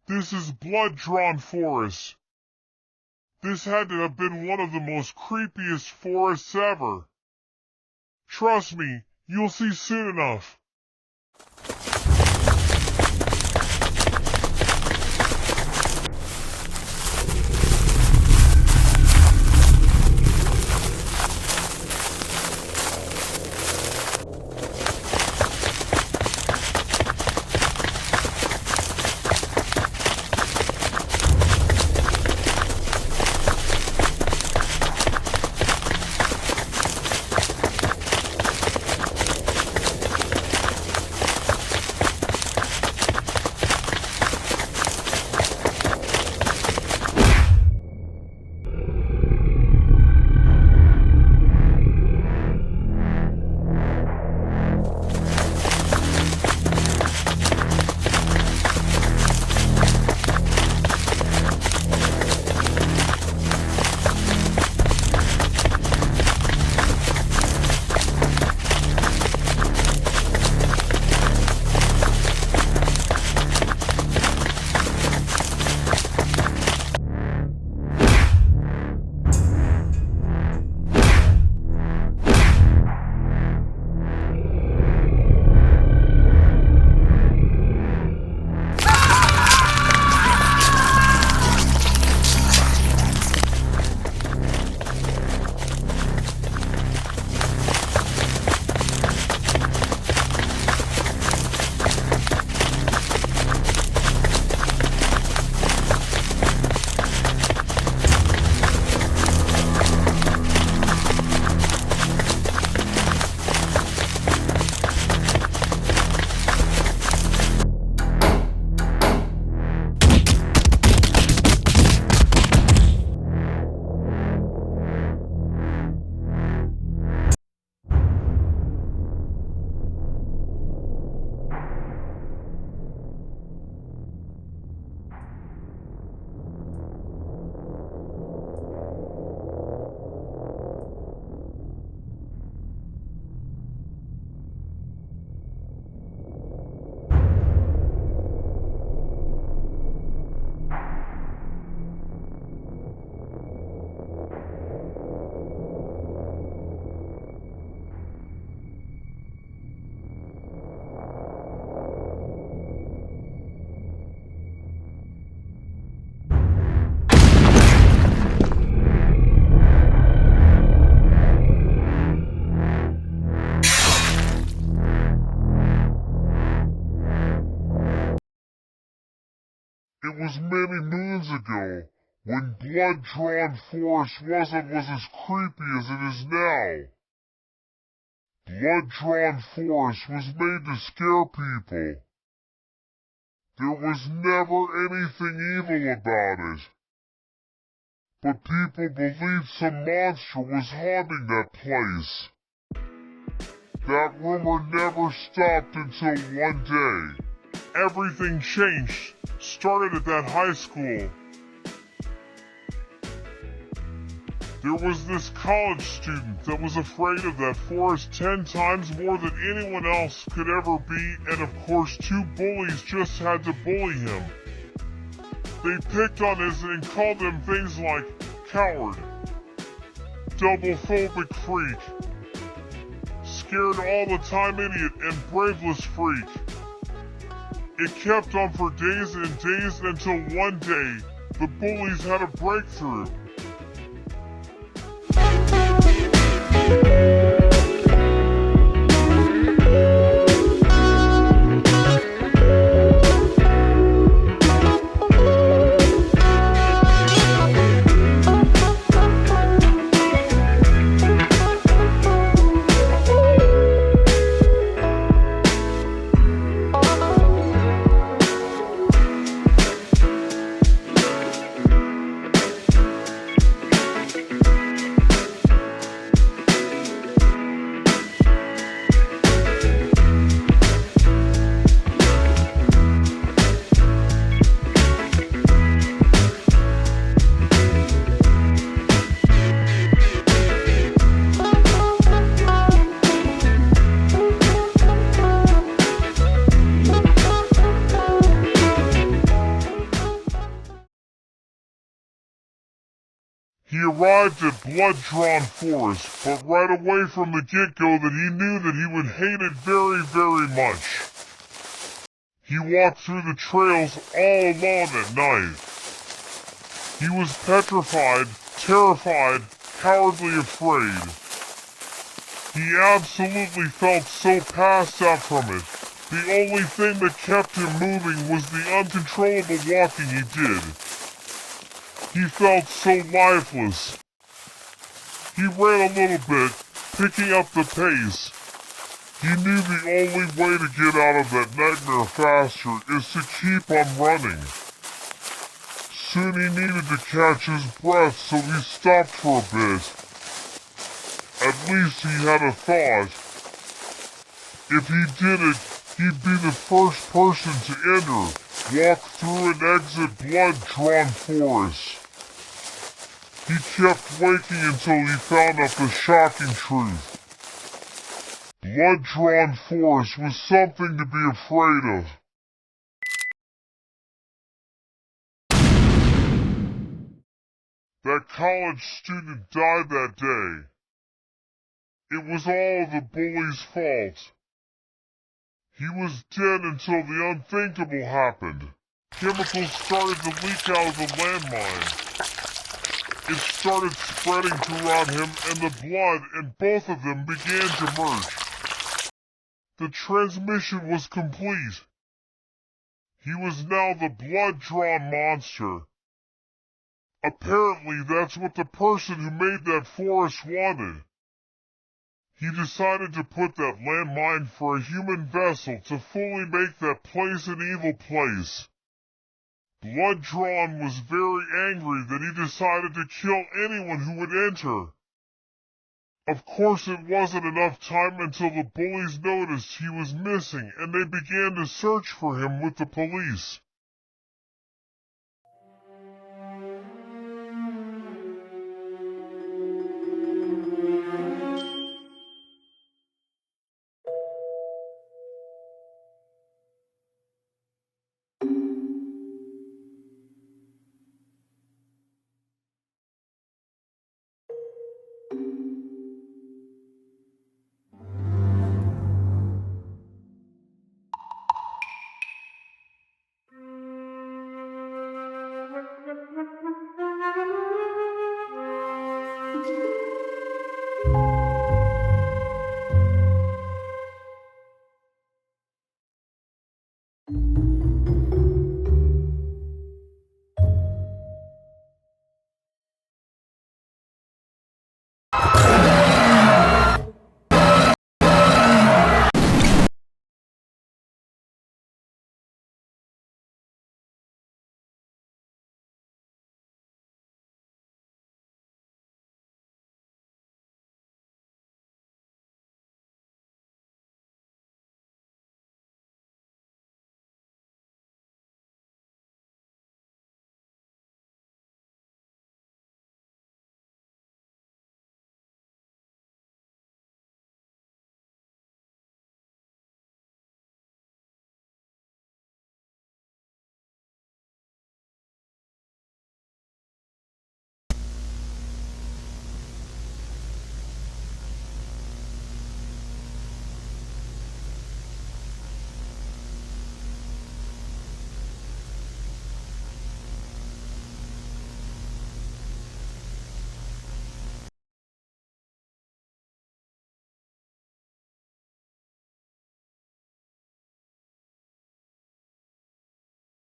This is blood-drawn forest. This had to have been one of the most creepiest forests ever. Trust me, you'll see soon enough. It was many moons ago, when blood-drawn forest wasn't as creepy as it is now. Blood-drawn forest was made to scare people. There was never anything evil about it. But people believed some monster was haunting that place. That rumor never stopped until one day. Everything changed. Started at that high school. There was this college student that was afraid of that forest 10 times more than anyone else could ever be, and of course 2 bullies just had to bully him. They picked on us and called him things like coward, double-phobic freak, scared all the time idiot, and braveless freak. It kept on for days and days until one day, the bullies had a breakthrough. He arrived at Blood-Drawn Forest, but right away from the get-go that he knew that he would hate it very, very much. He walked through the trails all alone at night. He was petrified, terrified, cowardly afraid. He absolutely felt so passed out from it. The only thing that kept him moving was the uncontrollable walking he did. He felt so lifeless. He ran a little bit, picking up the pace. He knew the only way to get out of that nightmare faster is to keep on running. Soon he needed to catch his breath, so he stopped for a bit. At least he had a thought. If he did it, he'd be the first person to enter, walk through and exit Blood-Drawn Forest. He kept waking until he found out the shocking truth. Blood-Drawn Forest was something to be afraid of. That college student died that day. It was all the bully's fault. He was dead until the unthinkable happened. Chemicals started to leak out of the landmine. It started spreading throughout him and the blood, and both of them began to merge. The transmission was complete. He was now the blood-drawn monster. Apparently, that's what the person who made that forest wanted. He decided to put that landmine for a human vessel to fully make that place an evil place. Blood-Drawn was very angry that he decided to kill anyone who would enter. Of course, it wasn't enough time until the bullies noticed he was missing and they began to search for him with the police.